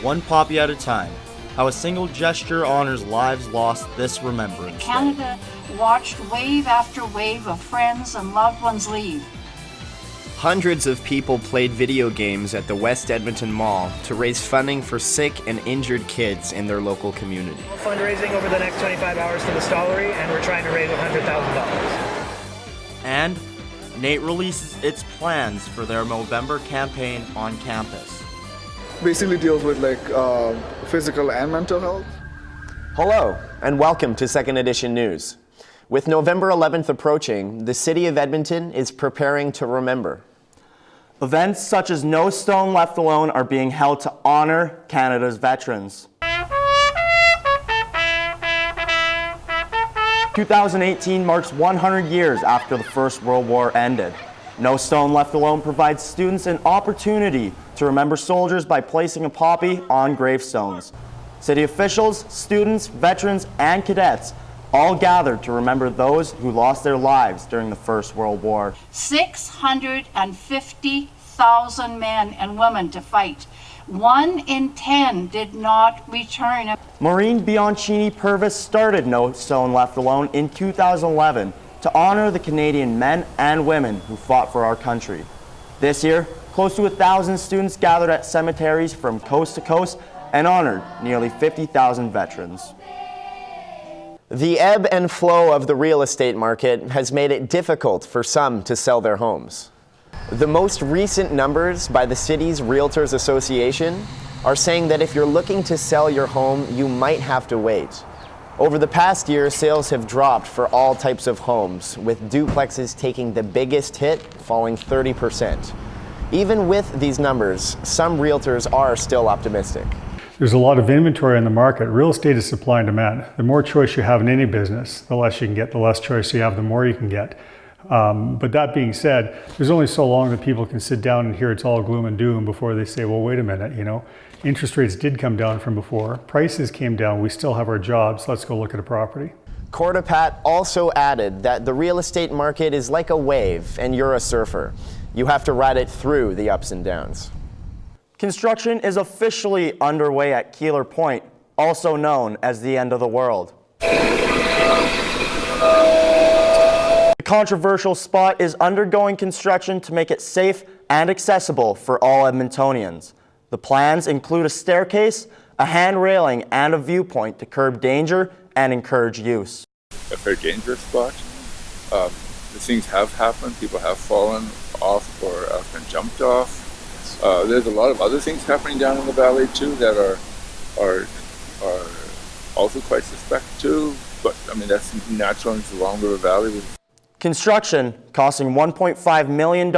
one poppy at a time, how a single gesture honors lives lost this Remembrance Canada watched wave after wave of friends and loved ones leave. Hundreds of people played video games at the West Edmonton Mall to raise funding for sick and injured kids in their local community. Fundraising over the next 25 hours for the Stollery, and we're trying to raise $100,000. And NAIT releases its plans for their Movember campaign on campus. Basically deals with physical and mental health. Hello, and welcome to Second Edition News. With November 11th approaching, the city of Edmonton is preparing to remember. Events such as No Stone Left Alone are being held to honor Canada's veterans. 2018 marks 100 years after the First World War ended. No Stone Left Alone provides students an opportunity to remember soldiers by placing a poppy on gravestones. City officials, students, veterans, and cadets all gathered to remember those who lost their lives during the First World War. 650,000 men and women to fight. 1 in 10 did not return. Maureen Bianchini Purvis started No Stone Left Alone in 2011 to honor the Canadian men and women who fought for our country. This year, close to 1,000 students gathered at cemeteries from coast to coast and honored nearly 50,000 veterans. The ebb and flow of the real estate market has made it difficult for some to sell their homes. The most recent numbers by the city's Realtors Association are saying that if you're looking to sell your home, you might have to wait. Over the past year, sales have dropped for all types of homes, with duplexes taking the biggest hit, falling 30%. Even with these numbers, some realtors are still optimistic. There's a lot of inventory in the market. Real estate is supply and demand. The more choice you have in any business, the less you can get. The less choice you have, the more you can get. But that being said, there's only so long that people can sit down and hear it's all gloom and doom before they say, well, wait a minute, interest rates did come down from before. Prices came down. We still have our jobs. Let's go look at a property. Cordapat also added that the real estate market is like a wave and you're a surfer. You have to ride it through the ups and downs. Construction is officially underway at Keeler Point, also known as the end of the world. The controversial spot is undergoing construction to make it safe and accessible for all Edmontonians. The plans include a staircase, a hand railing, and a viewpoint to curb danger and encourage use. A very dangerous spot. The things have happened. People have fallen off or have been jumped off. There's a lot of other things happening down in the valley too that are also quite suspect too. But I mean that's natural in the Long River Valley. Construction, costing $1.5 million,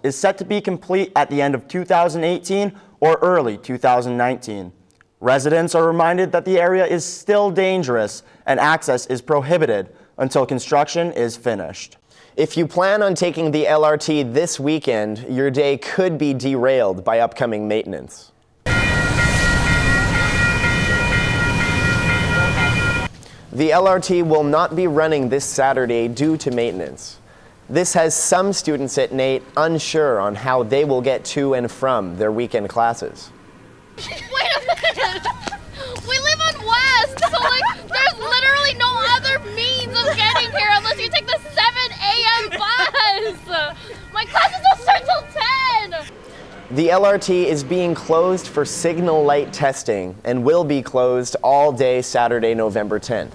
is set to be complete at the end of 2018 or early 2019. Residents are reminded that the area is still dangerous and access is prohibited until construction is finished. If you plan on taking the LRT this weekend, your day could be derailed by upcoming maintenance. The LRT will not be running this Saturday due to maintenance. This has some students at NAIT unsure on how they will get to and from their weekend classes. Wait a minute! We live on West, so there's literally no other means of getting here unless you take the 7 a.m. bus! My classes don't start till 10! The LRT is being closed for signal light testing and will be closed all day Saturday, November 10th.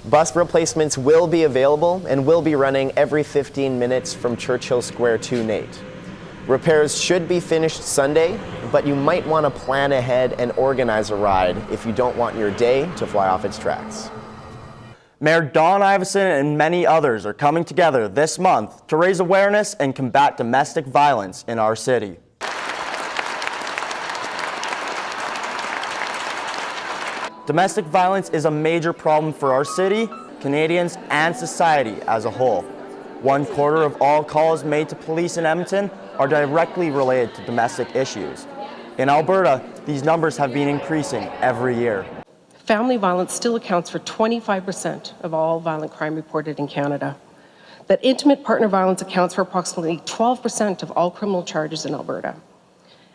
Bus replacements will be available and will be running every 15 minutes from Churchill Square to NAIT. Repairs should be finished Sunday, but you might want to plan ahead and organize a ride if you don't want your day to fly off its tracks. Mayor Don Iveson and many others are coming together this month to raise awareness and combat domestic violence in our city. Domestic violence is a major problem for our city, Canadians, and society as a whole. 1/4 of all calls made to police in Edmonton are directly related to domestic issues. In Alberta, these numbers have been increasing every year. Family violence still accounts for 25% of all violent crime reported in Canada. That intimate partner violence accounts for approximately 12% of all criminal charges in Alberta.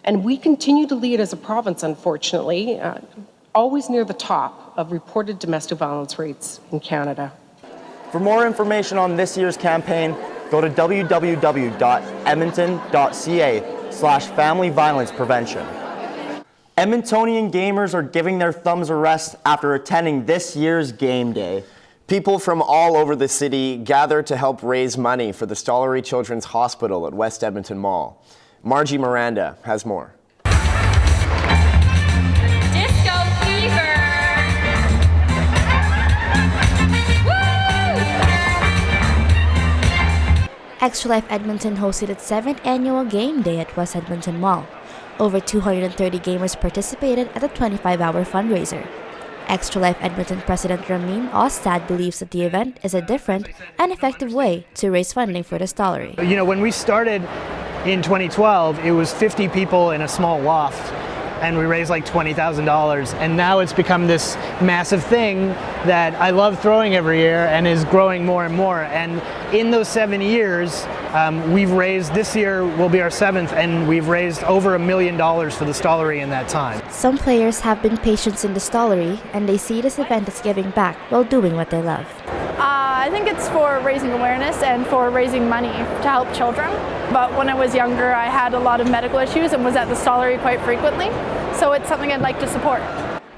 And we continue to lead as a province, unfortunately, always near the top of reported domestic violence rates in Canada. For more information on this year's campaign, go to www.edmonton.ca/family violence prevention. Edmontonian gamers are giving their thumbs a rest after attending this year's game day. People from all over the city gather to help raise money for the Stollery Children's Hospital at West Edmonton Mall. Margie Miranda has more. Disco fever! Extra Life Edmonton hosted its 7th annual game day at West Edmonton Mall. Over 230 gamers participated at the 25-hour fundraiser. Extra Life Edmonton President Ramin Ostad believes that the event is a different and effective way to raise funding for the Stollery. You know, when we started in 2012, it was 50 people in a small loft, and we raised like $20,000. And now it's become this massive thing that I love throwing every year and is growing more and more. And in those 7 years, we've raised, this year will be our 7th, and we've raised over $1 million for the Stollery in that time. Some players have been patients in the Stollery, and they see this event as giving back while doing what they love. I think it's for raising awareness and for raising money to help children. But when I was younger, I had a lot of medical issues and was at the Stollery quite frequently. So it's something I'd like to support.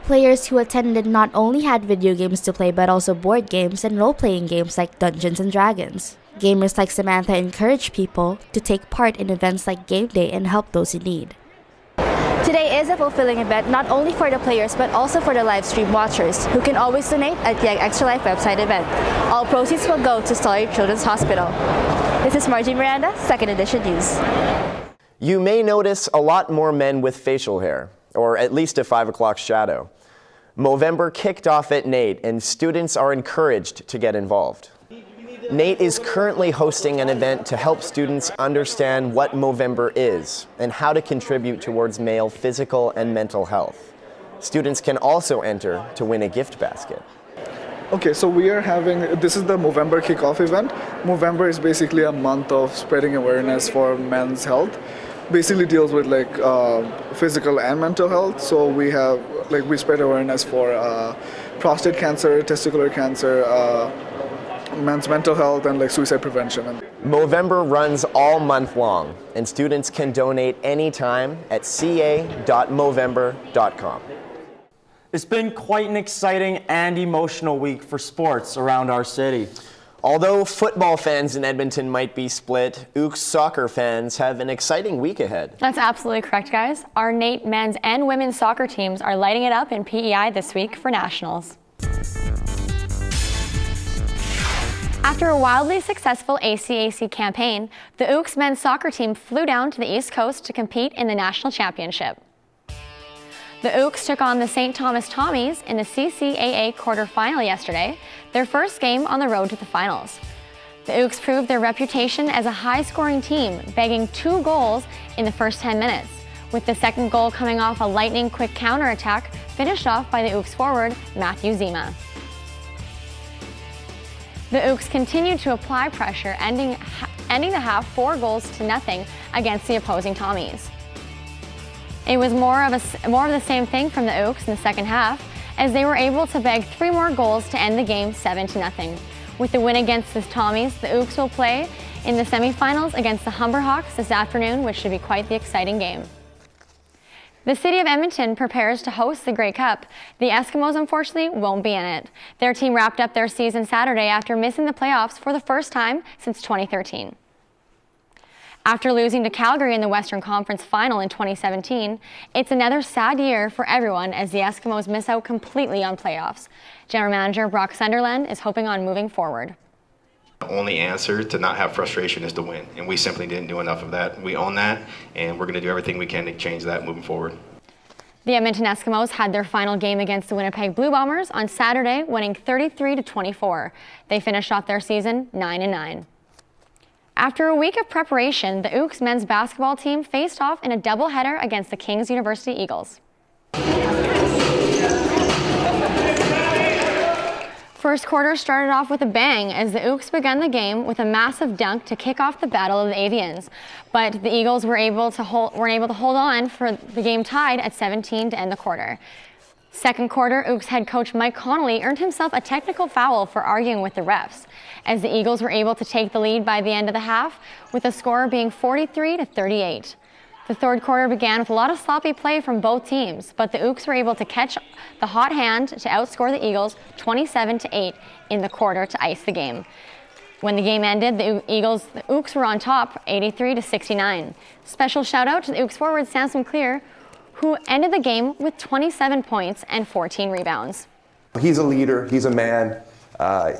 Players who attended not only had video games to play but also board games and role-playing games like Dungeons and Dragons. Gamers like Samantha encourage people to take part in events like Game Day and help those in need. Today is a fulfilling event not only for the players but also for the live stream watchers who can always donate at the Extra Life website event. All proceeds will go to Stollery Children's Hospital. This is Margie Miranda, 2nd Edition News. You may notice a lot more men with facial hair, or at least a 5 o'clock shadow. Movember kicked off at NAIT, and students are encouraged to get involved. NAIT is currently hosting an event to help students understand what Movember is and how to contribute towards male physical and mental health. Students can also enter to win a gift basket. Okay, so we are having, this is the Movember kickoff event. Movember is basically a month of spreading awareness for men's health. Basically deals with like physical and mental health. So we have, like, we spread awareness for prostate cancer, testicular cancer, men's mental health, and like suicide prevention. Movember runs all month long, and students can donate anytime at ca.movember.com. It's been quite an exciting and emotional week for sports around our city. Although football fans in Edmonton might be split, Ooks soccer fans have an exciting week ahead. That's absolutely correct, guys. Our NAIT men's and women's soccer teams are lighting it up in PEI this week for nationals. After a wildly successful ACAC campaign, the Ooks men's soccer team flew down to the East Coast to compete in the national championship. The Ooks took on the St. Thomas Tommies in the CCAA quarterfinal yesterday, their first game on the road to the finals. The Ooks proved their reputation as a high-scoring team, bagging 2 goals in the first 10 minutes, with the second goal coming off a lightning-quick counterattack finished off by the Ooks forward, Matthew Zima. The Ooks continued to apply pressure, ending the half 4-0 against the opposing Tommies. It was more of the same thing from the Ooks in the second half, as they were able to bag 3 more goals to end the game 7-0. With the win against the Tommies, the Ooks will play in the semifinals against the Humberhawks this afternoon, which should be quite the exciting game. The city of Edmonton prepares to host the Grey Cup. The Eskimos, unfortunately, won't be in it. Their team wrapped up their season Saturday after missing the playoffs for the first time since 2013. After losing to Calgary in the Western Conference Final in 2017, it's another sad year for everyone as the Eskimos miss out completely on playoffs. General Manager Brock Sunderland is hoping on moving forward. The only answer to not have frustration is to win, and we simply didn't do enough of that. We own that, and we're going to do everything we can to change that moving forward. The Edmonton Eskimos had their final game against the Winnipeg Blue Bombers on Saturday, winning 33-24. They finished off their season 9-9. After a week of preparation, the Ooks men's basketball team faced off in a doubleheader against the King's University First quarter started off with a bang as the Ooks began the game with a massive dunk to kick off the Battle of the Avians. But the Eagles weren't able to hold on for the game tied at 17 to end the quarter. Second quarter, Ooks head coach Mike Connolly earned himself a technical foul for arguing with the refs, as the Eagles were able to take the lead by the end of the half, with the score being 43-38. The third quarter began with a lot of sloppy play from both teams, but the Ooks were able to catch the hot hand to outscore the Eagles 27-8 in the quarter to ice the game. When the game ended, the Ooks were on top 83-69. Special shout out to the Ooks forward Sam Sinclair, who ended the game with 27 points and 14 rebounds. He's a leader, he's a man.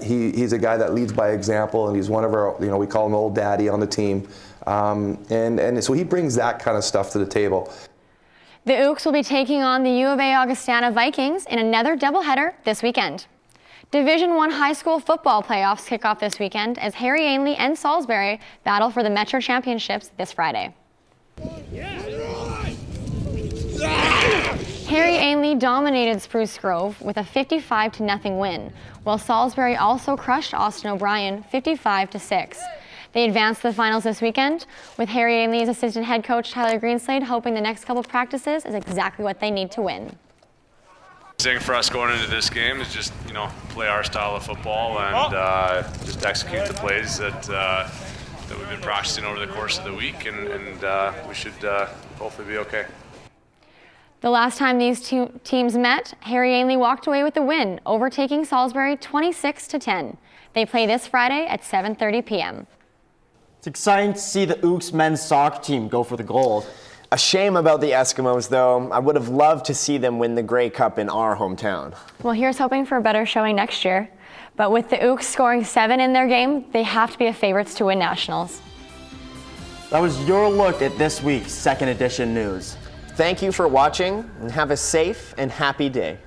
He's a guy that leads by example, and he's one of our, we call him old daddy on the team. And so he brings that kind of stuff to the table. The Ooks will be taking on the U of A Augustana Vikings in another doubleheader this weekend. Division I high school football playoffs kick off this weekend as Harry Ainley and Salisbury battle for the Metro Championships this Friday. Harry Ainley dominated Spruce Grove with a 55-0 win, while Salisbury also crushed Austin O'Brien 55-6. They advanced to the finals this weekend, with Harry Ainley's assistant head coach Tyler Greenslade hoping the next couple practices is exactly what they need to win. The thing for us going into this game is just, play our style of football and just execute the plays that we've been practicing over the course of the week, and we should hopefully be okay. The last time these two teams met, Harry Ainley walked away with the win, overtaking Salisbury 26-10. They play this Friday at 7:30 p.m. It's exciting to see the Ooks men's soccer team go for the gold. A shame about the Eskimos, though. I would have loved to see them win the Grey Cup in our hometown. Well, here's hoping for a better showing next year. But with the Ooks scoring 7 in their game, they have to be favorites to win nationals. That was your look at this week's Second Edition News. Thank you for watching, and have a safe and happy day.